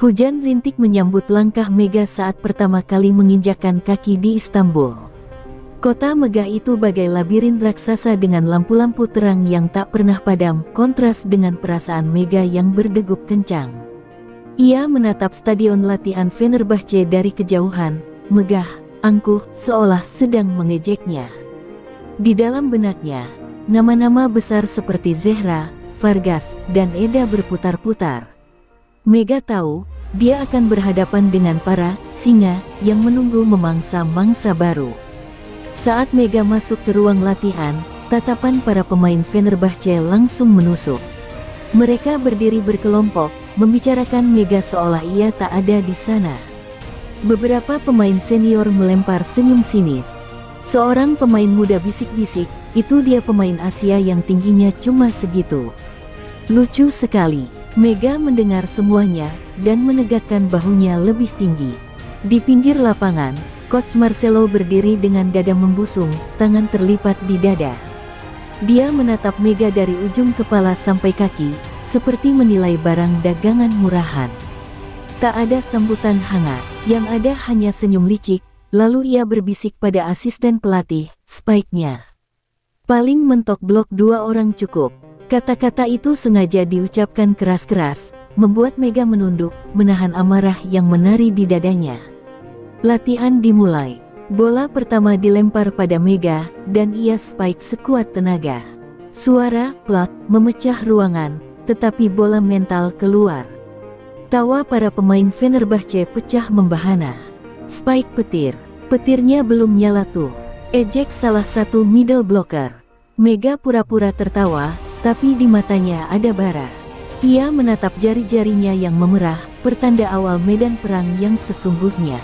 Hujan rintik menyambut langkah Mega saat pertama kali menginjakkan kaki di Istanbul. Kota megah itu bagai labirin raksasa dengan lampu-lampu terang yang tak pernah padam, kontras dengan perasaan Mega yang berdegup kencang. Ia menatap stadion latihan Fenerbahce dari kejauhan, megah, angkuh, seolah sedang mengejeknya. Di dalam benaknya, nama-nama besar seperti Zehra, Vargas, dan Eda berputar-putar. Mega tahu, dia akan berhadapan dengan para singa yang menunggu memangsa-mangsa baru. Saat Mega masuk ke ruang latihan, tatapan para pemain Fenerbahce langsung menusuk. Mereka berdiri berkelompok, membicarakan Mega seolah ia tak ada di sana. Beberapa pemain senior melempar senyum sinis. Seorang pemain muda bisik-bisik, "Itu dia pemain Asia yang tingginya cuma segitu." Lucu sekali. Mega mendengar semuanya, dan menegakkan bahunya lebih tinggi. Di pinggir lapangan, Coach Marcelo berdiri dengan dada membusung, tangan terlipat di dada. Dia menatap Mega dari ujung kepala sampai kaki, seperti menilai barang dagangan murahan. Tak ada sambutan hangat, yang ada hanya senyum licik, lalu ia berbisik pada asisten pelatih, "Spike-nya paling mentok blok 2 orang cukup." Kata-kata itu sengaja diucapkan keras-keras, membuat Mega menunduk, menahan amarah yang menari di dadanya. Latihan dimulai. Bola pertama dilempar pada Mega, dan ia spike sekuat tenaga. Suara plak memecah ruangan, tetapi bola mental keluar. Tawa para pemain Fenerbahce pecah membahana. "Spike petir. Petirnya belum nyala tuh," ejek salah satu middle blocker. Mega pura-pura tertawa, tapi di matanya ada bara. Ia menatap jari-jarinya yang memerah, pertanda awal medan perang yang sesungguhnya.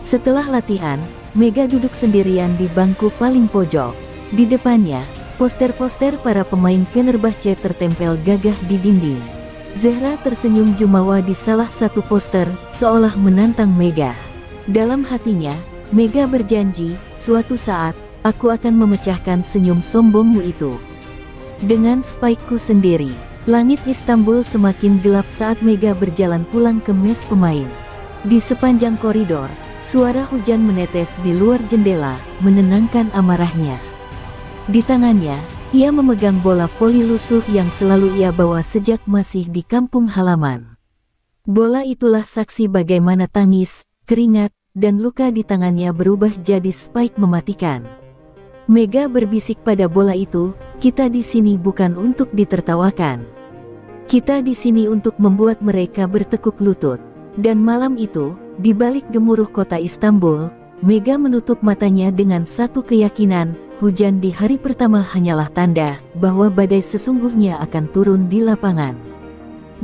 Setelah latihan, Mega duduk sendirian di bangku paling pojok. Di depannya, poster-poster para pemain Fenerbahce tertempel gagah di dinding. Zehra tersenyum jumawa di salah satu poster, seolah menantang Mega. Dalam hatinya, Mega berjanji, "Suatu saat, aku akan memecahkan senyum sombongmu itu dengan spike-ku sendiri." Langit Istanbul semakin gelap saat Mega berjalan pulang ke mes pemain. Di sepanjang koridor, suara hujan menetes di luar jendela, menenangkan amarahnya. Di tangannya, ia memegang bola voli lusuh yang selalu ia bawa sejak masih di kampung halaman. Bola itulah saksi bagaimana tangis, keringat, dan luka di tangannya berubah jadi spike mematikan. Mega berbisik pada bola itu, "Kita di sini bukan untuk ditertawakan. Kita di sini untuk membuat mereka bertekuk lutut." Dan malam itu, di balik gemuruh kota Istanbul, Mega menutup matanya dengan satu keyakinan, hujan di hari pertama hanyalah tanda bahwa badai sesungguhnya akan turun di lapangan.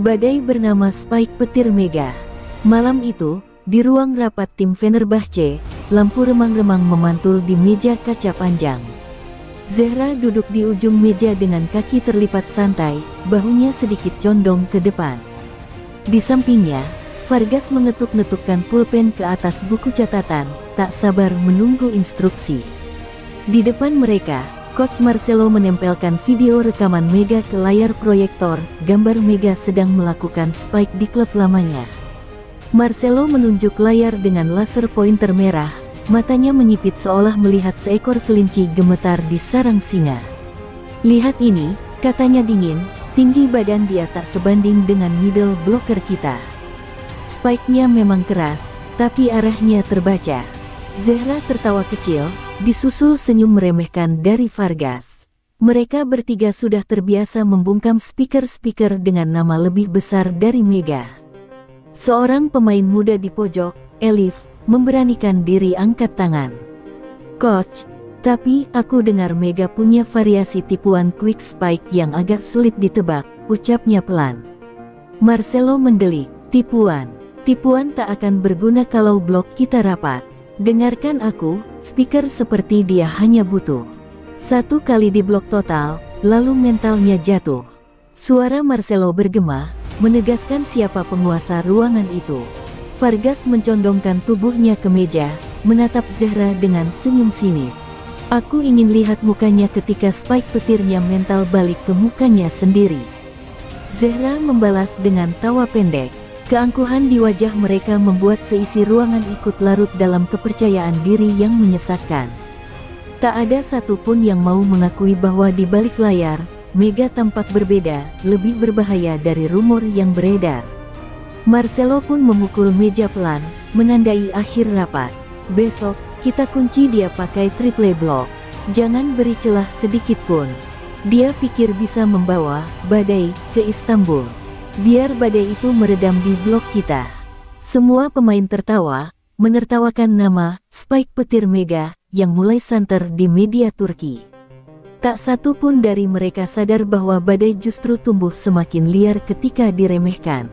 Badai bernama Spike petir Mega. Malam itu, di ruang rapat tim Fenerbahce, lampu remang-remang memantul di meja kaca panjang. Zehra duduk di ujung meja dengan kaki terlipat santai, bahunya sedikit condong ke depan. Di sampingnya, Vargas mengetuk-netukkan pulpen ke atas buku catatan, tak sabar menunggu instruksi. Di depan mereka, Coach Marcelo menempelkan video rekaman Mega ke layar proyektor, gambar Mega sedang melakukan spike di klub lamanya. Marcelo menunjuk layar dengan laser pointer merah, matanya menyipit seolah melihat seekor kelinci gemetar di sarang singa. "Lihat ini," katanya dingin, "tinggi badan dia tak sebanding dengan middle blocker kita. Spike-nya memang keras, tapi arahnya terbaca." Zehra tertawa kecil, disusul senyum meremehkan dari Vargas. Mereka bertiga sudah terbiasa membungkam speaker-speaker dengan nama lebih besar dari Mega. Seorang pemain muda di pojok, Elif, memberanikan diri angkat tangan. "Coach, tapi aku dengar Mega punya variasi tipuan quick spike yang agak sulit ditebak," ucapnya pelan. Marcelo mendelik, "Tipuan? Tipuan tak akan berguna kalau blok kita rapat. Dengarkan aku, speaker seperti dia hanya butuh satu kali di blok total, lalu mentalnya jatuh." Suara Marcelo bergema, menegaskan siapa penguasa ruangan itu. Vargas mencondongkan tubuhnya ke meja, menatap Zehra dengan senyum sinis. "Aku ingin lihat mukanya ketika spike petirnya mental balik ke mukanya sendiri." Zehra membalas dengan tawa pendek. Keangkuhan di wajah mereka membuat seisi ruangan ikut larut dalam kepercayaan diri yang menyesakkan. Tak ada satupun yang mau mengakui bahwa di balik layar, Mega tampak berbeda, lebih berbahaya dari rumor yang beredar. Marcelo pun memukul meja pelan, menandai akhir rapat. Besok, kita kunci dia pakai triple block. Jangan beri celah sedikit pun. Dia pikir bisa membawa badai ke Istanbul. Biar badai itu meredam di blok kita. Semua pemain tertawa, menertawakan nama Spike petir Mega yang mulai santer di media Turki. Tak satu pun dari mereka sadar bahwa badai justru tumbuh semakin liar ketika diremehkan.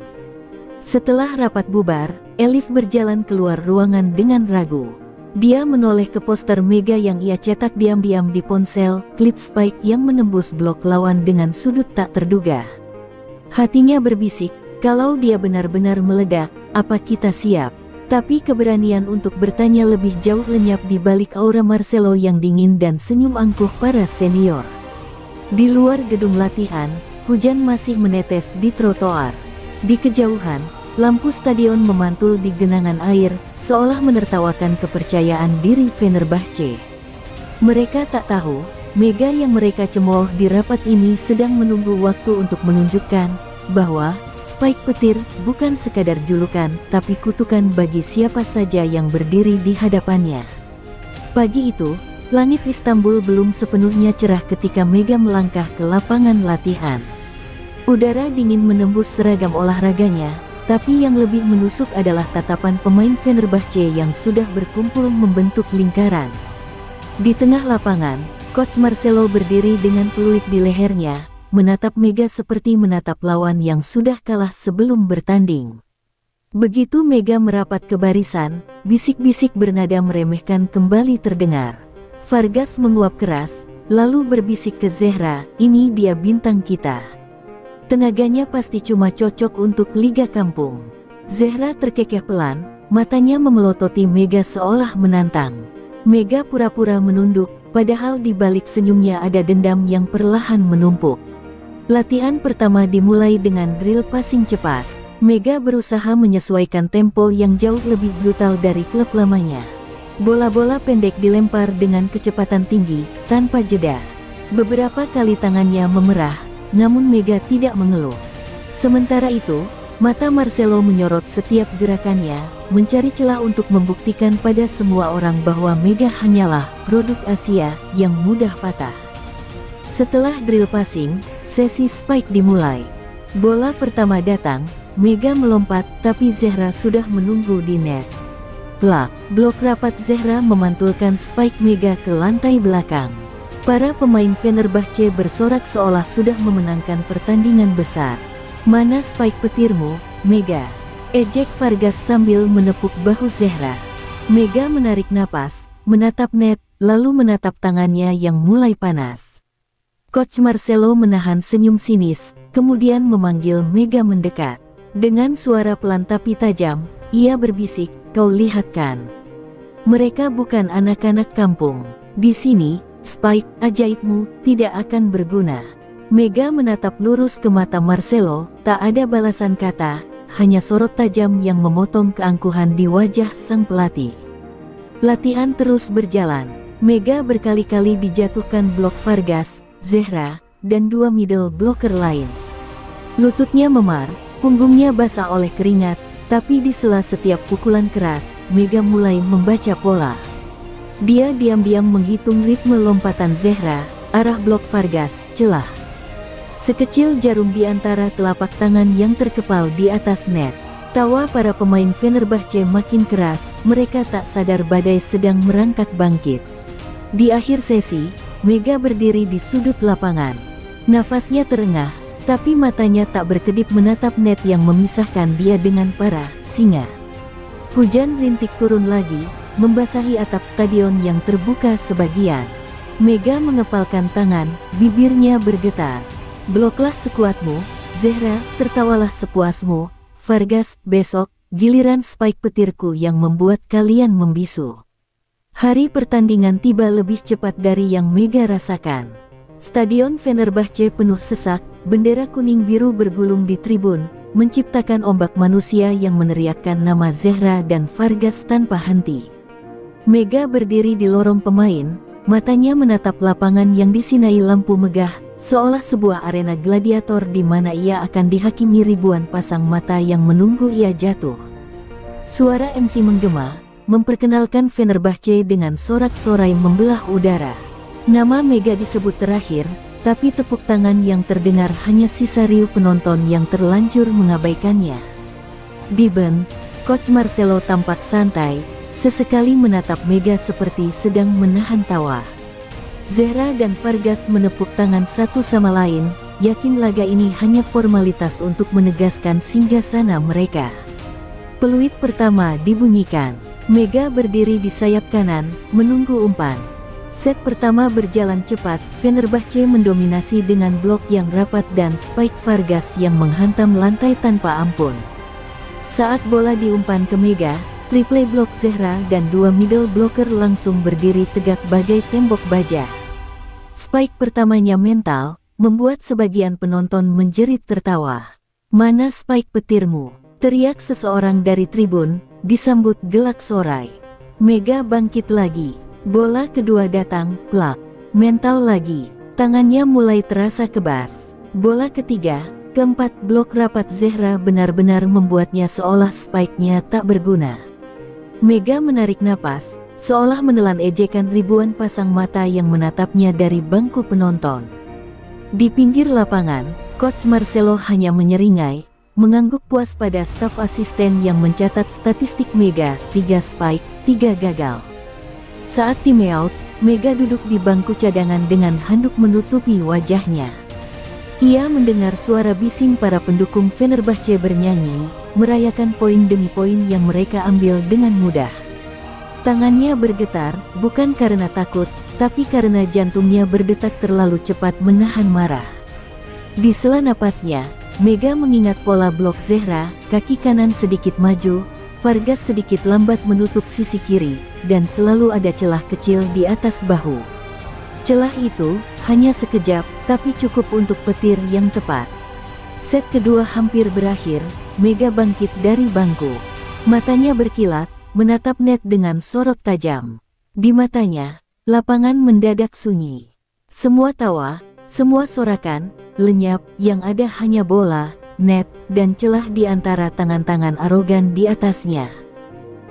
Setelah rapat bubar, Elif berjalan keluar ruangan dengan ragu. Dia menoleh ke poster Mega yang ia cetak diam-diam di ponsel, klip Spike yang menembus blok lawan dengan sudut tak terduga. Hatinya berbisik, kalau dia benar-benar meledak, apa kita siap? Tapi keberanian untuk bertanya lebih jauh lenyap di balik aura Marcelo yang dingin dan senyum angkuh para senior. Di luar gedung latihan, hujan masih menetes di trotoar. Di kejauhan, lampu stadion memantul di genangan air, seolah menertawakan kepercayaan diri Fenerbahce. Mereka tak tahu, Mega yang mereka cemooh di rapat ini sedang menunggu waktu untuk menunjukkan bahwa Spike petir bukan sekadar julukan, tapi kutukan bagi siapa saja yang berdiri di hadapannya. Pagi itu, langit Istanbul belum sepenuhnya cerah ketika Mega melangkah ke lapangan latihan. Udara dingin menembus seragam olahraganya, tapi yang lebih menusuk adalah tatapan pemain Fenerbahce yang sudah berkumpul membentuk lingkaran. Di tengah lapangan, Coach Marcelo berdiri dengan peluit di lehernya, menatap Mega seperti menatap lawan yang sudah kalah sebelum bertanding. Begitu Mega merapat ke barisan, bisik-bisik bernada meremehkan kembali terdengar. Vargas menguap keras, lalu berbisik ke Zehra, "Ini dia bintang kita. Tenaganya pasti cuma cocok untuk Liga Kampung." Zehra terkekeh pelan, matanya memelototi Mega seolah menantang. Mega pura-pura menunduk, padahal di balik senyumnya ada dendam yang perlahan menumpuk. Latihan pertama dimulai dengan drill passing cepat. Mega berusaha menyesuaikan tempo yang jauh lebih brutal dari klub lamanya. Bola-bola pendek dilempar dengan kecepatan tinggi, tanpa jeda. Beberapa kali tangannya memerah, namun Mega tidak mengeluh. Sementara itu, mata Marcelo menyorot setiap gerakannya, mencari celah untuk membuktikan pada semua orang bahwa Mega hanyalah produk Asia yang mudah patah. Setelah drill passing, sesi Spike dimulai. Bola pertama datang, Mega melompat, tapi Zehra sudah menunggu di net. Plak, blok rapat Zehra memantulkan Spike Mega ke lantai belakang. Para pemain Fenerbahce bersorak seolah sudah memenangkan pertandingan besar. "Mana Spike petirmu, Mega?" ejek Vargas sambil menepuk bahu Zehra. Mega menarik napas, menatap net, lalu menatap tangannya yang mulai panas. Coach Marcelo menahan senyum sinis, kemudian memanggil Mega mendekat. Dengan suara pelan tapi tajam, ia berbisik, "Kau lihat kan? Mereka bukan anak-anak kampung. Di sini, Spike, ajaibmu, tidak akan berguna." Mega menatap lurus ke mata Marcelo, tak ada balasan kata, hanya sorot tajam yang memotong keangkuhan di wajah sang pelatih. Latihan terus berjalan. Mega berkali-kali dijatuhkan blok Vargas, Zehra, dan dua middle blocker lain. Lututnya memar, punggungnya basah oleh keringat, tapi di sela setiap pukulan keras, Mega mulai membaca pola. Dia diam-diam menghitung ritme lompatan Zehra, arah blok Vargas, celah. Sekecil jarum di antara telapak tangan yang terkepal di atas net. Tawa para pemain Fenerbahce makin keras, mereka tak sadar badai sedang merangkak bangkit. Di akhir sesi, Mega berdiri di sudut lapangan. Nafasnya terengah, tapi matanya tak berkedip menatap net yang memisahkan dia dengan para singa. Hujan rintik turun lagi, membasahi atap stadion yang terbuka sebagian. Mega mengepalkan tangan, bibirnya bergetar. "Bloklah sekuatmu, Zehra, tertawalah sepuasmu, Vargas, besok, giliran Spike petirku yang membuat kalian membisu." Hari pertandingan tiba lebih cepat dari yang Mega rasakan. Stadion Fenerbahce penuh sesak, bendera kuning biru bergulung di tribun, menciptakan ombak manusia yang meneriakkan nama Zehra dan Vargas tanpa henti. Mega berdiri di lorong pemain, matanya menatap lapangan yang disinai lampu megah, seolah sebuah arena gladiator di mana ia akan dihakimi ribuan pasang mata yang menunggu ia jatuh. Suara MC menggema, memperkenalkan Fenerbahce dengan sorak-sorai membelah udara. Nama Mega disebut terakhir, tapi tepuk tangan yang terdengar hanya sisa riuh penonton yang terlanjur mengabaikannya. Di bench, Coach Marcelo tampak santai, sesekali menatap Mega seperti sedang menahan tawa. Zehra dan Vargas menepuk tangan satu sama lain, yakin laga ini hanya formalitas untuk menegaskan singgasana mereka. Peluit pertama dibunyikan. Mega berdiri di sayap kanan, menunggu umpan. Set pertama berjalan cepat, Fenerbahce mendominasi dengan blok yang rapat dan spike Vargas yang menghantam lantai tanpa ampun. Saat bola diumpan ke Mega, triple blok Zehra dan dua middle blocker langsung berdiri tegak bagai tembok baja. Spike pertamanya mental, membuat sebagian penonton menjerit tertawa. "Mana spike petirmu?" teriak seseorang dari tribun, disambut gelak sorai. Mega bangkit lagi. Bola kedua datang, plak. Mental lagi. Tangannya mulai terasa kebas. Bola ketiga, keempat blok rapat Zehra benar-benar membuatnya seolah spike-nya tak berguna. Mega menarik napas, seolah menelan ejekan ribuan pasang mata yang menatapnya dari bangku penonton. Di pinggir lapangan, Coach Marcelo hanya menyeringai, mengangguk puas pada staf asisten yang mencatat statistik Mega, 3 spike, 3 gagal. Saat time out, Mega duduk di bangku cadangan dengan handuk menutupi wajahnya. Ia mendengar suara bising para pendukung Fenerbahce bernyanyi, merayakan poin demi poin yang mereka ambil dengan mudah. Tangannya bergetar, bukan karena takut, tapi karena jantungnya berdetak terlalu cepat menahan marah. Di sela napasnya, Mega mengingat pola blok Zehra, kaki kanan sedikit maju, Vargas sedikit lambat menutup sisi kiri, dan selalu ada celah kecil di atas bahu. Celah itu hanya sekejap, tapi cukup untuk petir yang tepat. Set kedua hampir berakhir, Mega bangkit dari bangku. Matanya berkilat, menatap net dengan sorot tajam. Di matanya, lapangan mendadak sunyi. Semua tawa, semua sorakan, lenyap, yang ada hanya bola, net, dan celah di antara tangan-tangan arogan di atasnya.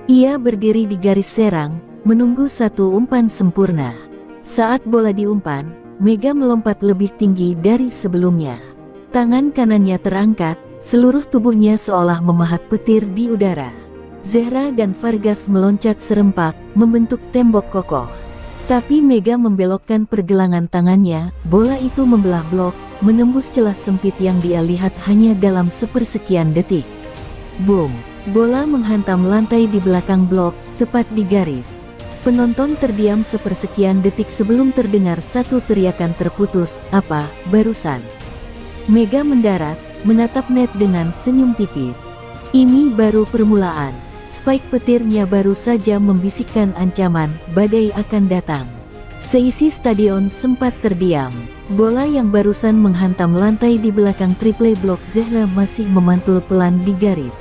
Ia berdiri di garis serang, menunggu satu umpan sempurna. Saat bola diumpan, Mega melompat lebih tinggi dari sebelumnya. Tangan kanannya terangkat, seluruh tubuhnya seolah memahat petir di udara. Zehra dan Vargas meloncat serempak, membentuk tembok kokoh. Tapi Mega membelokkan pergelangan tangannya, bola itu membelah blok, menembus celah sempit yang dia lihat hanya dalam sepersekian detik. Boom! Bola menghantam lantai di belakang blok, tepat di garis. Penonton terdiam sepersekian detik sebelum terdengar satu teriakan terputus, "Apa, barusan?" Mega mendarat, menatap net dengan senyum tipis. Ini baru permulaan. Spike petirnya baru saja membisikkan ancaman, badai akan datang. Seisi stadion sempat terdiam. Bola yang barusan menghantam lantai di belakang triple blok Zehra masih memantul pelan di garis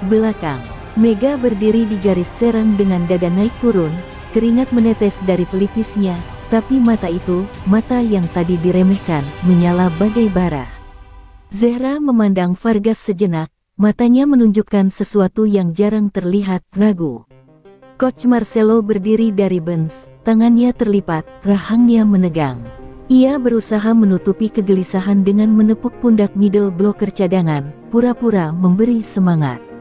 belakang. Mega berdiri di garis serang dengan dada naik turun, keringat menetes dari pelipisnya, tapi mata itu, mata yang tadi diremehkan, menyala bagai bara. Zehra memandang Vargas sejenak, matanya menunjukkan sesuatu yang jarang terlihat, ragu. Coach Marcelo berdiri dari bench, tangannya terlipat, rahangnya menegang. Ia berusaha menutupi kegelisahan dengan menepuk pundak middle blocker cadangan, pura-pura memberi semangat.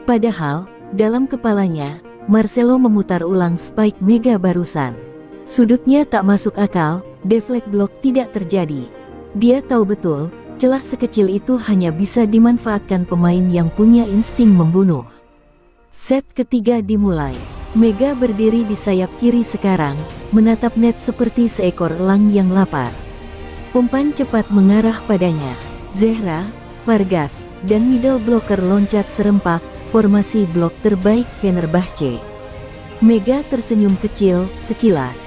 Padahal, dalam kepalanya, Marcelo memutar ulang spike Mega barusan. Sudutnya tak masuk akal, deflect block tidak terjadi. Dia tahu betul, celah sekecil itu hanya bisa dimanfaatkan pemain yang punya insting membunuh. Set ketiga dimulai. Mega berdiri di sayap kiri sekarang, menatap net seperti seekor elang yang lapar. Umpan cepat mengarah padanya. Zehra, Vargas, dan middle blocker loncat serempak, formasi blok terbaik Fenerbahce. Mega tersenyum kecil, sekilas.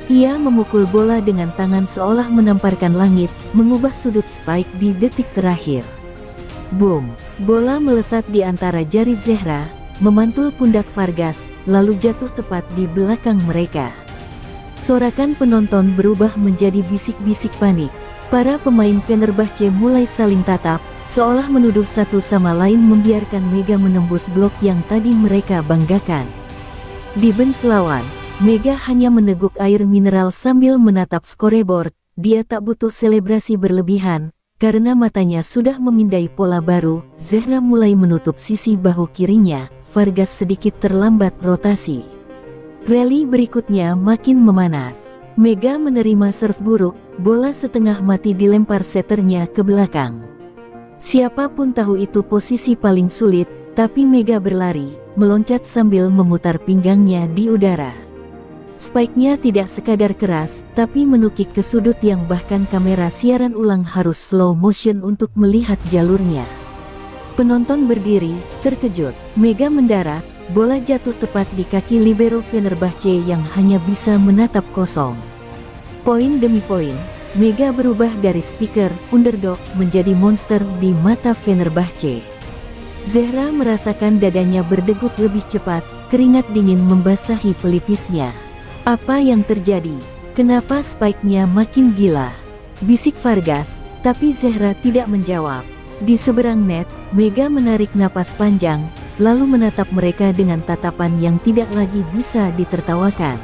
Ia memukul bola dengan tangan seolah menamparkan langit, mengubah sudut spike di detik terakhir. Boom! Bola melesat di antara jari Zehra, memantul pundak Vargas, lalu jatuh tepat di belakang mereka. Sorakan penonton berubah menjadi bisik-bisik panik. Para pemain Fenerbahce mulai saling tatap, seolah menuduh satu sama lain membiarkan Mega menembus blok yang tadi mereka banggakan. Di bench lawan, Mega hanya meneguk air mineral sambil menatap scoreboard. Dia tak butuh selebrasi berlebihan, karena matanya sudah memindai pola baru. Zehra mulai menutup sisi bahu kirinya, Vargas sedikit terlambat rotasi. Rally berikutnya makin memanas. Mega menerima serve buruk, bola setengah mati dilempar setternya ke belakang. Siapapun tahu itu posisi paling sulit, tapi Mega berlari, meloncat sambil memutar pinggangnya di udara. Spike-nya tidak sekadar keras, tapi menukik ke sudut yang bahkan kamera siaran ulang harus slow motion untuk melihat jalurnya. Penonton berdiri, terkejut. Mega mendarat, bola jatuh tepat di kaki libero Fenerbahce yang hanya bisa menatap kosong. Poin demi poin, Mega berubah dari speaker, underdog, menjadi monster di mata Fenerbahce. Zehra merasakan dadanya berdegup lebih cepat, keringat dingin membasahi pelipisnya. Apa yang terjadi? Kenapa spike-nya makin gila? Bisik Vargas, tapi Zehra tidak menjawab. Di seberang net, Mega menarik napas panjang, lalu menatap mereka dengan tatapan yang tidak lagi bisa ditertawakan.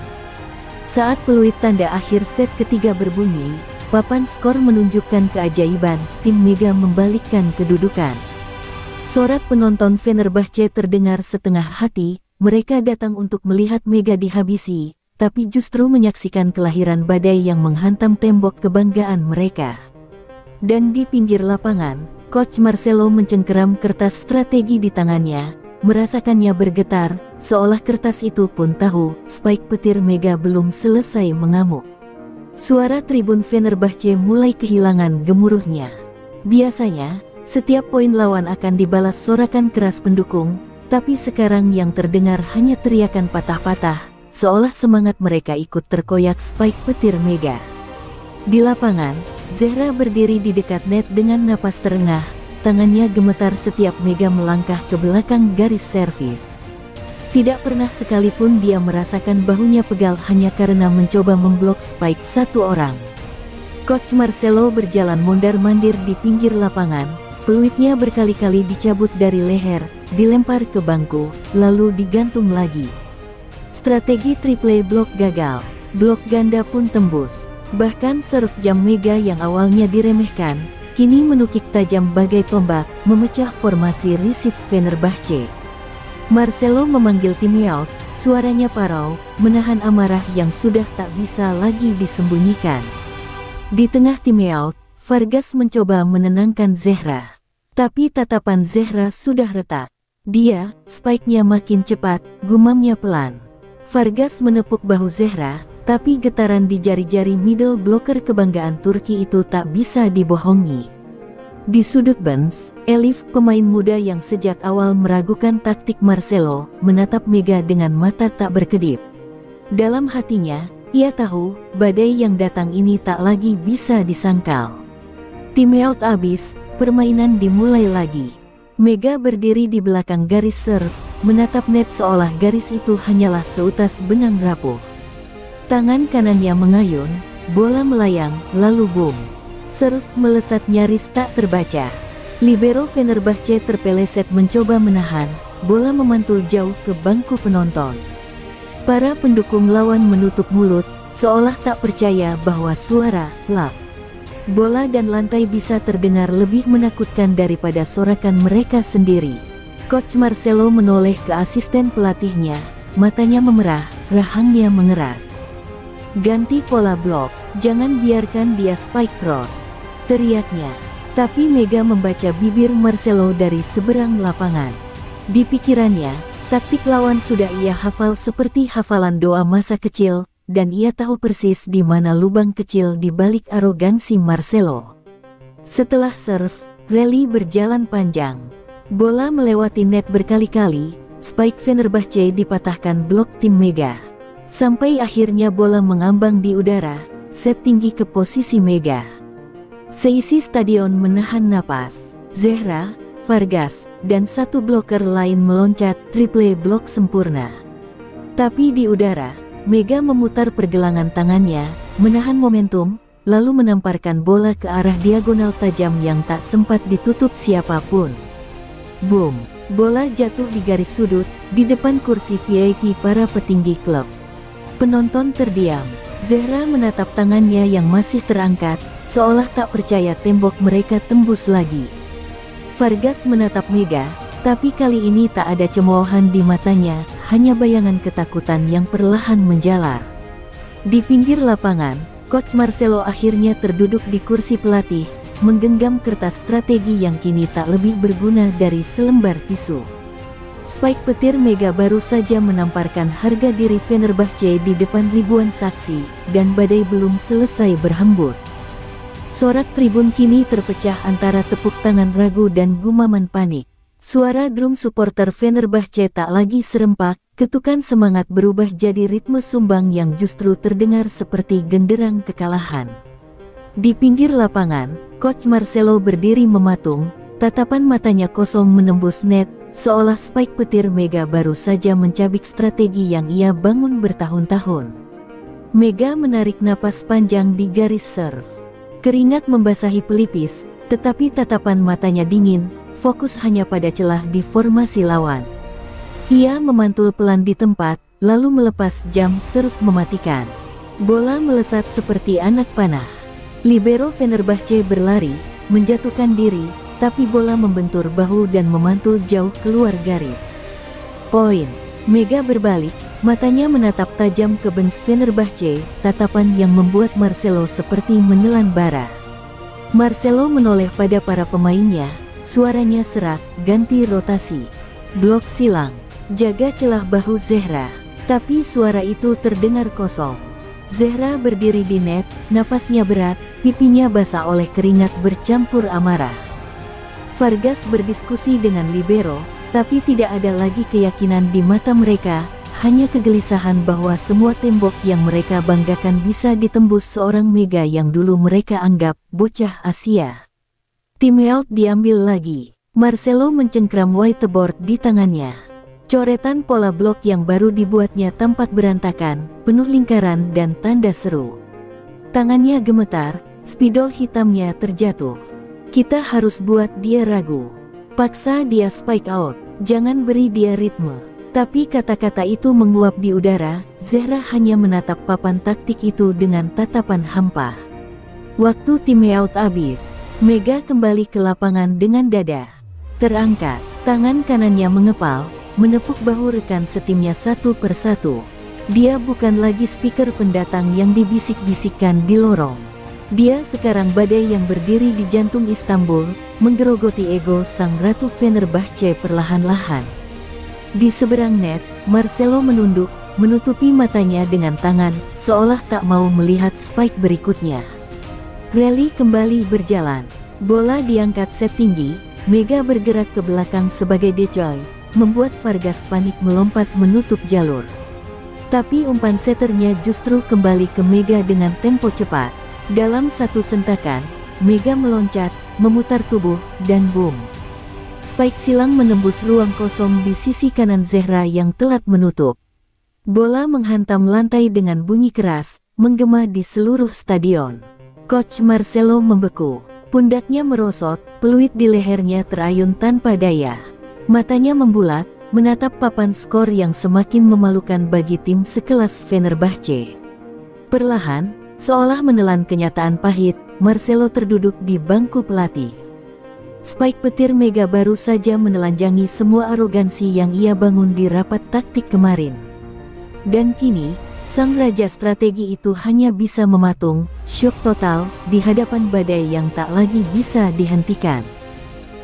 Saat peluit tanda akhir set ketiga berbunyi, papan skor menunjukkan keajaiban, tim Mega membalikkan kedudukan. Sorak penonton Fenerbahce terdengar setengah hati, mereka datang untuk melihat Mega dihabisi, tapi justru menyaksikan kelahiran badai yang menghantam tembok kebanggaan mereka. Dan di pinggir lapangan, Coach Marcelo mencengkeram kertas strategi di tangannya, merasakannya bergetar, seolah kertas itu pun tahu, spike petir Mega belum selesai mengamuk. Suara tribun Fenerbahce mulai kehilangan gemuruhnya. Biasanya, setiap poin lawan akan dibalas sorakan keras pendukung, tapi sekarang yang terdengar hanya teriakan patah-patah, seolah semangat mereka ikut terkoyak spike petir Mega. Di lapangan, Zehra berdiri di dekat net dengan napas terengah, tangannya gemetar setiap Mega melangkah ke belakang garis servis. Tidak pernah sekalipun dia merasakan bahunya pegal hanya karena mencoba memblok spike satu orang. Coach Marcelo berjalan mondar-mandir di pinggir lapangan, peluitnya berkali-kali dicabut dari leher, dilempar ke bangku, lalu digantung lagi. Strategi triple blok gagal, blok ganda pun tembus. Bahkan serve jam Mega yang awalnya diremehkan, kini menukik tajam bagai tombak, memecah formasi receive Fenerbahce. Marcelo memanggil timeout, suaranya parau, menahan amarah yang sudah tak bisa lagi disembunyikan. Di tengah timeout, Vargas mencoba menenangkan Zehra. Tapi tatapan Zehra sudah retak. Dia, spike-nya makin cepat, gumamnya pelan. Vargas menepuk bahu Zehra, tapi getaran di jari-jari middle blocker kebanggaan Turki itu tak bisa dibohongi. Di sudut bench, Elif, pemain muda yang sejak awal meragukan taktik Marcelo, menatap Mega dengan mata tak berkedip. Dalam hatinya, ia tahu, badai yang datang ini tak lagi bisa disangkal. Timeout habis, permainan dimulai lagi. Mega berdiri di belakang garis serve, menatap net seolah garis itu hanyalah seutas benang rapuh. Tangan kanannya mengayun, bola melayang, lalu boom. Serve melesat nyaris tak terbaca. Libero Fenerbahce terpeleset mencoba menahan, bola memantul jauh ke bangku penonton. Para pendukung lawan menutup mulut, seolah tak percaya bahwa suara "plak" bola dan lantai bisa terdengar lebih menakutkan daripada sorakan mereka sendiri. Coach Marcelo menoleh ke asisten pelatihnya, matanya memerah, rahangnya mengeras. "Ganti pola blok, jangan biarkan dia spike cross," teriaknya. Tapi Mega membaca bibir Marcelo dari seberang lapangan. Di pikirannya, taktik lawan sudah ia hafal seperti hafalan doa masa kecil, dan ia tahu persis di mana lubang kecil di balik arogansi Marcelo. Setelah serve, rally berjalan panjang. Bola melewati net berkali-kali, spike Fenerbahce dipatahkan blok tim Mega. Sampai akhirnya bola mengambang di udara, set tinggi ke posisi Mega. Seisi stadion menahan napas. Zehra, Vargas, dan satu bloker lain meloncat triple blok sempurna. Tapi di udara, Mega memutar pergelangan tangannya, menahan momentum, lalu menamparkan bola ke arah diagonal tajam yang tak sempat ditutup siapapun. Boom! Bola jatuh di garis sudut, di depan kursi VIP para petinggi klub. Penonton terdiam. Zehra menatap tangannya yang masih terangkat, seolah tak percaya tembok mereka tembus lagi. Vargas menatap Mega, tapi kali ini tak ada cemoohan di matanya, hanya bayangan ketakutan yang perlahan menjalar. Di pinggir lapangan, Coach Marcelo akhirnya terduduk di kursi pelatih, menggenggam kertas strategi yang kini tak lebih berguna dari selembar tisu. Spike petir Mega baru saja menamparkan harga diri Fenerbahce di depan ribuan saksi, dan badai belum selesai berhembus. Sorak tribun kini terpecah antara tepuk tangan ragu dan gumaman panik. Suara drum supporter Fenerbahce tak lagi serempak, ketukan semangat berubah jadi ritme sumbang yang justru terdengar seperti genderang kekalahan. Di pinggir lapangan, Coach Marcelo berdiri mematung, tatapan matanya kosong menembus net, seolah spike petir Mega baru saja mencabik strategi yang ia bangun bertahun-tahun. Mega menarik napas panjang di garis serve. Keringat membasahi pelipis, tetapi tatapan matanya dingin, fokus hanya pada celah di formasi lawan. Ia memantul pelan di tempat, lalu melepas jam serve mematikan. Bola melesat seperti anak panah. Libero Fenerbahce berlari, menjatuhkan diri, tapi bola membentur bahu dan memantul jauh keluar garis. Poin. Mega berbalik, matanya menatap tajam ke bench Fenerbahce, tatapan yang membuat Marcelo seperti menelan bara. Marcelo menoleh pada para pemainnya, suaranya serak, ganti rotasi. Blok silang, jaga celah bahu Zehra. Tapi suara itu terdengar kosong. Zehra berdiri di net, napasnya berat, pipinya basah oleh keringat bercampur amarah. Vargas berdiskusi dengan libero, tapi tidak ada lagi keyakinan di mata mereka, hanya kegelisahan bahwa semua tembok yang mereka banggakan bisa ditembus seorang Mega yang dulu mereka anggap bocah Asia. Timeout diambil lagi. Marcelo mencengkram whiteboard di tangannya. Coretan pola blok yang baru dibuatnya tampak berantakan, penuh lingkaran dan tanda seru. Tangannya gemetar, spidol hitamnya terjatuh. Kita harus buat dia ragu. Paksa dia spike out. Jangan beri dia ritme. Tapi kata-kata itu menguap di udara. Zehra hanya menatap papan taktik itu dengan tatapan hampa. Waktu timeout habis, Mega kembali ke lapangan dengan dada terangkat. Tangan kanannya mengepal, menepuk bahu rekan setimnya satu persatu. Dia bukan lagi speaker pendatang yang dibisik-bisikkan di lorong. Dia sekarang badai yang berdiri di jantung Istanbul, menggerogoti ego sang ratu Fenerbahce perlahan-lahan. Di seberang net, Marcelo menunduk, menutupi matanya dengan tangan, seolah tak mau melihat spike berikutnya. Rally kembali berjalan. Bola diangkat set tinggi, Mega bergerak ke belakang sebagai decoy, membuat Vargas panik melompat menutup jalur. Tapi umpan setternya justru kembali ke Mega dengan tempo cepat. Dalam satu sentakan, Mega meloncat, memutar tubuh, dan boom. Spike silang menembus ruang kosong di sisi kanan Zehra yang telat menutup. Bola menghantam lantai dengan bunyi keras, menggema di seluruh stadion. Coach Marcelo membeku. Pundaknya merosot, peluit di lehernya terayun tanpa daya. Matanya membulat, menatap papan skor yang semakin memalukan bagi tim sekelas Fenerbahce. Perlahan, seolah menelan kenyataan pahit, Marcelo terduduk di bangku pelatih. Spike petir Mega baru saja menelanjangi semua arogansi yang ia bangun di rapat taktik kemarin. Dan kini, sang raja strategi itu hanya bisa mematung, syok total, di hadapan badai yang tak lagi bisa dihentikan.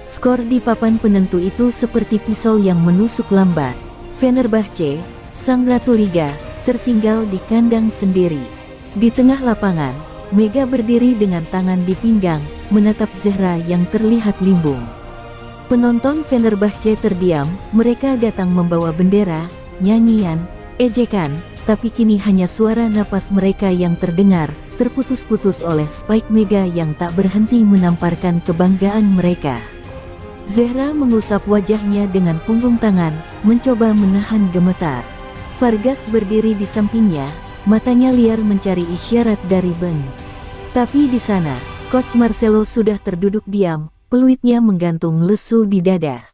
Skor di papan penentu itu seperti pisau yang menusuk lambat. Fenerbahce, sang ratu liga, tertinggal di kandang sendiri. Di tengah lapangan, Mega berdiri dengan tangan di pinggang, menatap Zehra yang terlihat limbung. Penonton Fenerbahce terdiam, mereka datang membawa bendera, nyanyian, ejekan, tapi kini hanya suara napas mereka yang terdengar, terputus-putus oleh spike Mega yang tak berhenti menamparkan kebanggaan mereka. Zehra mengusap wajahnya dengan punggung tangan, mencoba menahan gemetar. Vargas berdiri di sampingnya, matanya liar mencari isyarat dari Burns. Tapi di sana, Coach Marcelo sudah terduduk diam, peluitnya menggantung lesu di dada.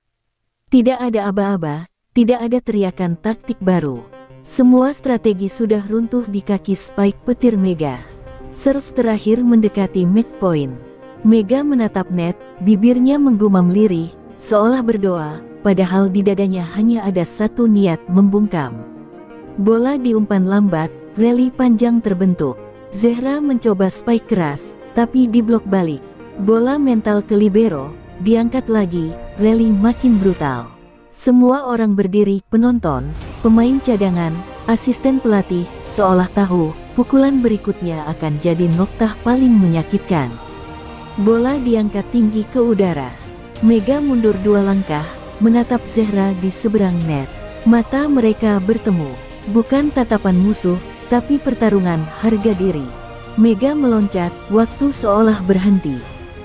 Tidak ada aba-aba, tidak ada teriakan taktik baru. Semua strategi sudah runtuh di kaki Spike petir Mega. Serve terakhir mendekati match point. Mega menatap net, bibirnya menggumam lirih, seolah berdoa, padahal di dadanya hanya ada satu niat membungkam. Bola diumpan lambat, rally panjang terbentuk. Zehra mencoba spike keras, tapi diblok balik. Bola mental ke libero, diangkat lagi, rally makin brutal. Semua orang berdiri, penonton, pemain cadangan, asisten pelatih, seolah tahu, pukulan berikutnya akan jadi noktah paling menyakitkan. Bola diangkat tinggi ke udara. Mega mundur 2 langkah, menatap Zehra di seberang net. Mata mereka bertemu, bukan tatapan musuh, tapi pertarungan harga diri. Mega meloncat, waktu seolah berhenti.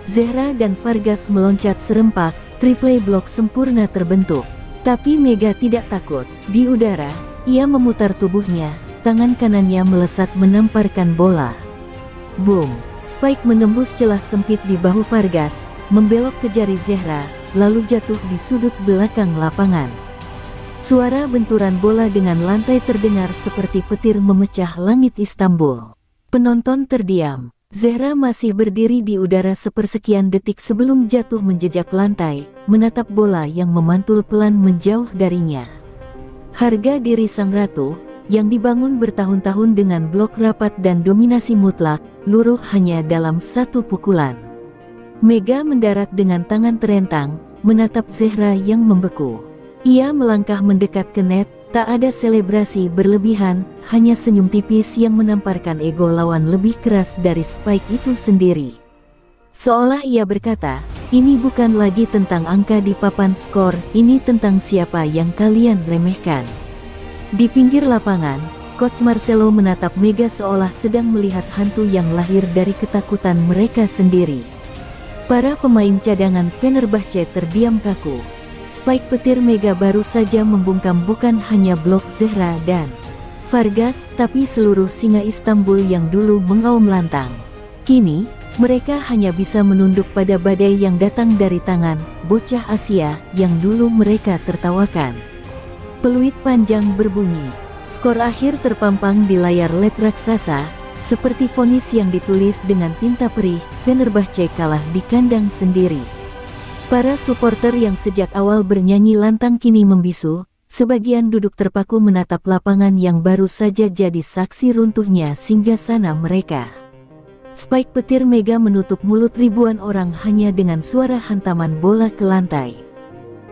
Zehra dan Vargas meloncat serempak, triple block sempurna terbentuk. Tapi Mega tidak takut. Di udara, ia memutar tubuhnya, tangan kanannya melesat menamparkan bola. Boom! Spike menembus celah sempit di bahu Vargas, membelok ke jari Zehra, lalu jatuh di sudut belakang lapangan. Suara benturan bola dengan lantai terdengar seperti petir memecah langit Istanbul. Penonton terdiam. Zehra masih berdiri di udara sepersekian detik sebelum jatuh menjejak lantai, menatap bola yang memantul pelan menjauh darinya. Harga diri sang ratu, yang dibangun bertahun-tahun dengan blok rapat dan dominasi mutlak, luruh hanya dalam satu pukulan. Mega mendarat dengan tangan terentang, menatap Zehra yang membeku. Ia melangkah mendekat ke net, tak ada selebrasi berlebihan, hanya senyum tipis yang menamparkan ego lawan lebih keras dari Spike itu sendiri. Seolah ia berkata, ini bukan lagi tentang angka di papan skor, ini tentang siapa yang kalian remehkan. Di pinggir lapangan, Coach Marcelo menatap Mega seolah sedang melihat hantu yang lahir dari ketakutan mereka sendiri. Para pemain cadangan Fenerbahce terdiam kaku. Spike petir Mega baru saja membungkam bukan hanya blok Zehra dan Vargas, tapi seluruh singa Istanbul yang dulu mengaum lantang. Kini, mereka hanya bisa menunduk pada badai yang datang dari tangan bocah Asia yang dulu mereka tertawakan. Peluit panjang berbunyi. Skor akhir terpampang di layar LED raksasa, seperti vonis yang ditulis dengan tinta perih. Fenerbahce kalah di kandang sendiri. Para supporter yang sejak awal bernyanyi lantang kini membisu, sebagian duduk terpaku menatap lapangan yang baru saja jadi saksi runtuhnya singgasana mereka. Spike petir Mega menutup mulut ribuan orang hanya dengan suara hantaman bola ke lantai.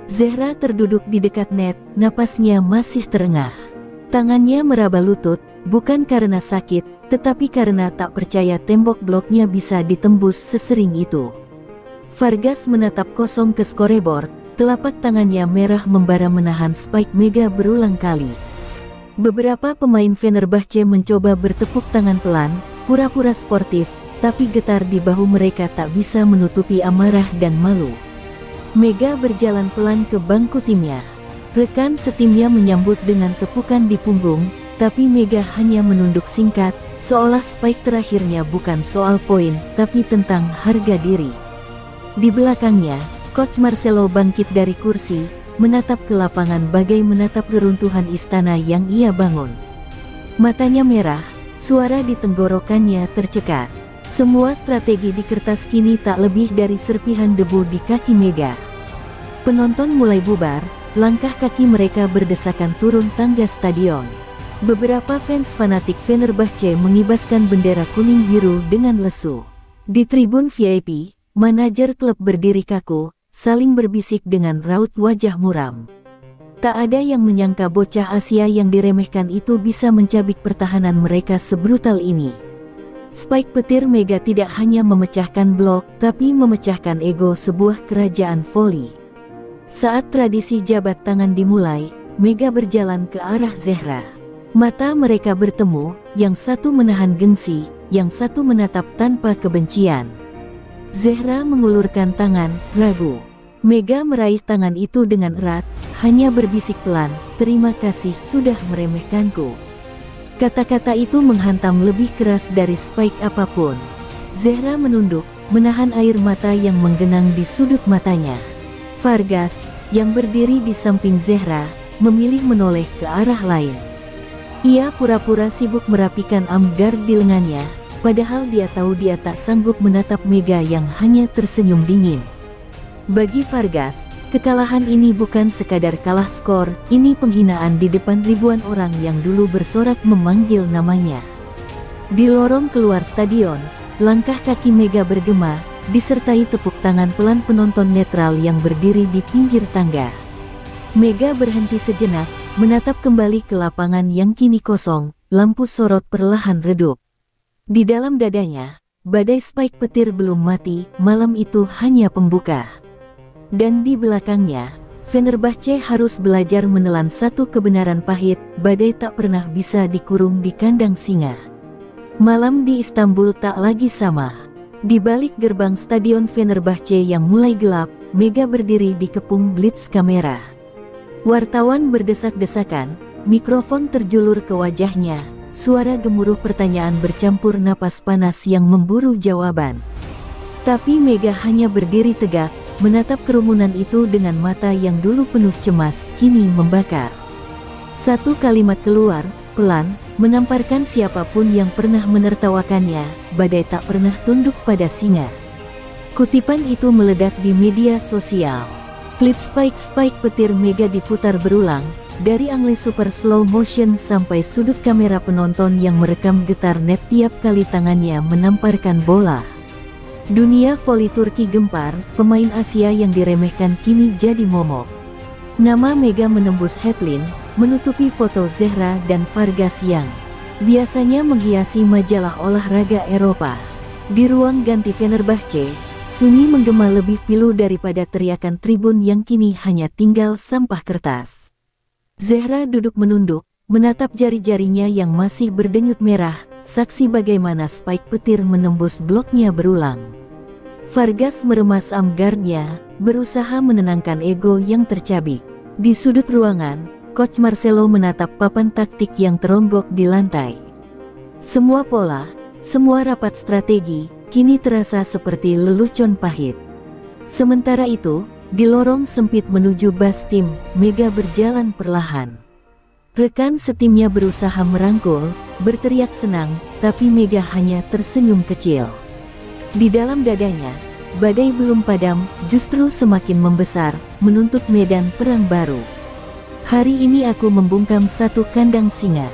Zehra terduduk di dekat net, napasnya masih terengah. Tangannya meraba lutut, bukan karena sakit, tetapi karena tak percaya tembok bloknya bisa ditembus sesering itu. Vargas menatap kosong ke scoreboard, telapak tangannya merah membara menahan Spike Mega berulang kali. Beberapa pemain Fenerbahce mencoba bertepuk tangan pelan, pura-pura sportif, tapi getar di bahu mereka tak bisa menutupi amarah dan malu. Mega berjalan pelan ke bangku timnya. Rekan setimnya menyambut dengan tepukan di punggung, tapi Mega hanya menunduk singkat, seolah Spike terakhirnya bukan soal poin, tapi tentang harga diri. Di belakangnya, Coach Marcelo bangkit dari kursi, menatap ke lapangan bagai menatap reruntuhan istana yang ia bangun. Matanya merah, suara di tenggorokannya tercekat. Semua strategi di kertas kini tak lebih dari serpihan debu di kaki Mega. Penonton mulai bubar, langkah kaki mereka berdesakan turun tangga stadion. Beberapa fans fanatik Fenerbahce mengibaskan bendera kuning biru dengan lesu. Di tribun VIP, manajer klub berdiri kaku, saling berbisik dengan raut wajah muram. Tak ada yang menyangka bocah Asia yang diremehkan itu bisa mencabik pertahanan mereka sebrutal ini. Spike petir Mega tidak hanya memecahkan blok, tapi memecahkan ego sebuah kerajaan voli. Saat tradisi jabat tangan dimulai, Mega berjalan ke arah Zehra. Mata mereka bertemu, yang satu menahan gengsi, yang satu menatap tanpa kebencian. Zehra mengulurkan tangan, ragu. Mega meraih tangan itu dengan erat, hanya berbisik pelan, "Terima kasih sudah meremehkanku." Kata-kata itu menghantam lebih keras dari Spike apapun. Zehra menunduk, menahan air mata yang menggenang di sudut matanya. Vargas, yang berdiri di samping Zehra, memilih menoleh ke arah lain. Ia pura-pura sibuk merapikan amgar di lengannya, padahal dia tahu dia tak sanggup menatap Mega yang hanya tersenyum dingin. Bagi Vargas, kekalahan ini bukan sekadar kalah skor, ini penghinaan di depan ribuan orang yang dulu bersorak memanggil namanya. Di lorong keluar stadion, langkah kaki Mega bergema, disertai tepuk tangan pelan penonton netral yang berdiri di pinggir tangga. Mega berhenti sejenak, menatap kembali ke lapangan yang kini kosong, lampu sorot perlahan redup. Di dalam dadanya, badai Spike petir belum mati, malam itu hanya pembuka. Dan di belakangnya, Fenerbahce harus belajar menelan satu kebenaran pahit, badai tak pernah bisa dikurung di kandang singa. Malam di Istanbul tak lagi sama. Di balik gerbang stadion Fenerbahce yang mulai gelap, Mega berdiri di kepung blitz kamera. Wartawan berdesak-desakan, mikrofon terjulur ke wajahnya, suara gemuruh pertanyaan bercampur napas panas yang memburu jawaban. Tapi Mega hanya berdiri tegak, menatap kerumunan itu dengan mata yang dulu penuh cemas, kini membakar. Satu kalimat keluar, pelan, menamparkan siapapun yang pernah menertawakannya, badai tak pernah tunduk pada singa. Kutipan itu meledak di media sosial. Klip Spike petir Mega diputar berulang, dari angle super slow motion sampai sudut kamera penonton yang merekam getar net tiap kali tangannya menamparkan bola. Dunia voli Turki gempar, pemain Asia yang diremehkan kini jadi momok. Nama Mega menembus headline, menutupi foto Zehra dan Vargas yang biasanya menghiasi majalah olahraga Eropa. Di ruang ganti Fenerbahce, sunyi menggema lebih pilu daripada teriakan tribun yang kini hanya tinggal sampah kertas. Zehra duduk menunduk, menatap jari-jarinya yang masih berdenyut merah, saksi bagaimana Spike petir menembus bloknya berulang. Vargas meremas amgarnya, berusaha menenangkan ego yang tercabik. Di sudut ruangan, Coach Marcelo menatap papan taktik yang teronggok di lantai. Semua pola, semua rapat strategi, kini terasa seperti lelucon pahit. Sementara itu, di lorong sempit menuju bus tim, Mega berjalan perlahan. Rekan setimnya berusaha merangkul, berteriak senang, tapi Mega hanya tersenyum kecil. Di dalam dadanya, badai belum padam, justru semakin membesar, menuntut medan perang baru. Hari ini aku membungkam satu kandang singa.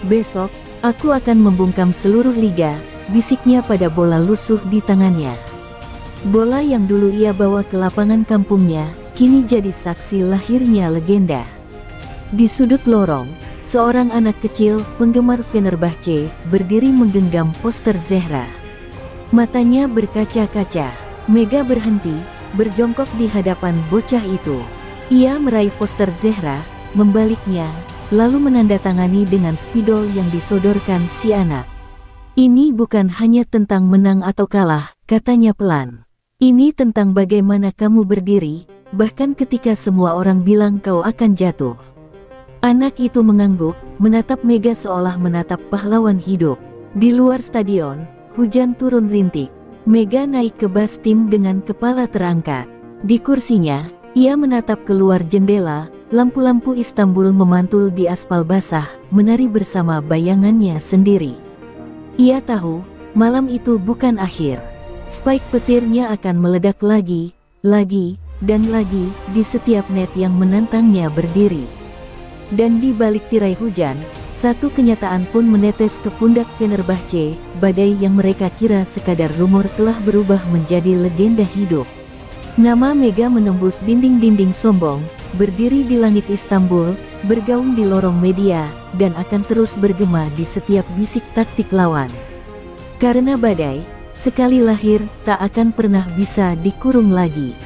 Besok, aku akan membungkam seluruh liga, bisiknya pada bola lusuh di tangannya. Bola yang dulu ia bawa ke lapangan kampungnya, kini jadi saksi lahirnya legenda. Di sudut lorong, seorang anak kecil, penggemar Fenerbahce, berdiri menggenggam poster Zehra. Matanya berkaca-kaca. Mega berhenti, berjongkok di hadapan bocah itu. Ia meraih poster Zehra, membaliknya, lalu menandatangani dengan spidol yang disodorkan si anak. "Ini bukan hanya tentang menang atau kalah," katanya pelan. "Ini tentang bagaimana kamu berdiri, bahkan ketika semua orang bilang kau akan jatuh." Anak itu mengangguk, menatap Mega seolah menatap pahlawan hidup. Di luar stadion, hujan turun rintik. Mega naik ke bus tim dengan kepala terangkat. Di kursinya, ia menatap keluar jendela, lampu-lampu Istanbul memantul di aspal basah, menari bersama bayangannya sendiri. Ia tahu, malam itu bukan akhir. Spike petirnya akan meledak lagi, dan lagi, di setiap net yang menantangnya berdiri. Dan di balik tirai hujan, satu kenyataan pun menetes ke pundak Fenerbahce, badai yang mereka kira sekadar rumor telah berubah menjadi legenda hidup. Nama Mega menembus dinding-dinding sombong, berdiri di langit Istanbul, bergaung di lorong media, dan akan terus bergema di setiap bisik taktik lawan. Karena badai, sekali lahir, tak akan pernah bisa dikurung lagi.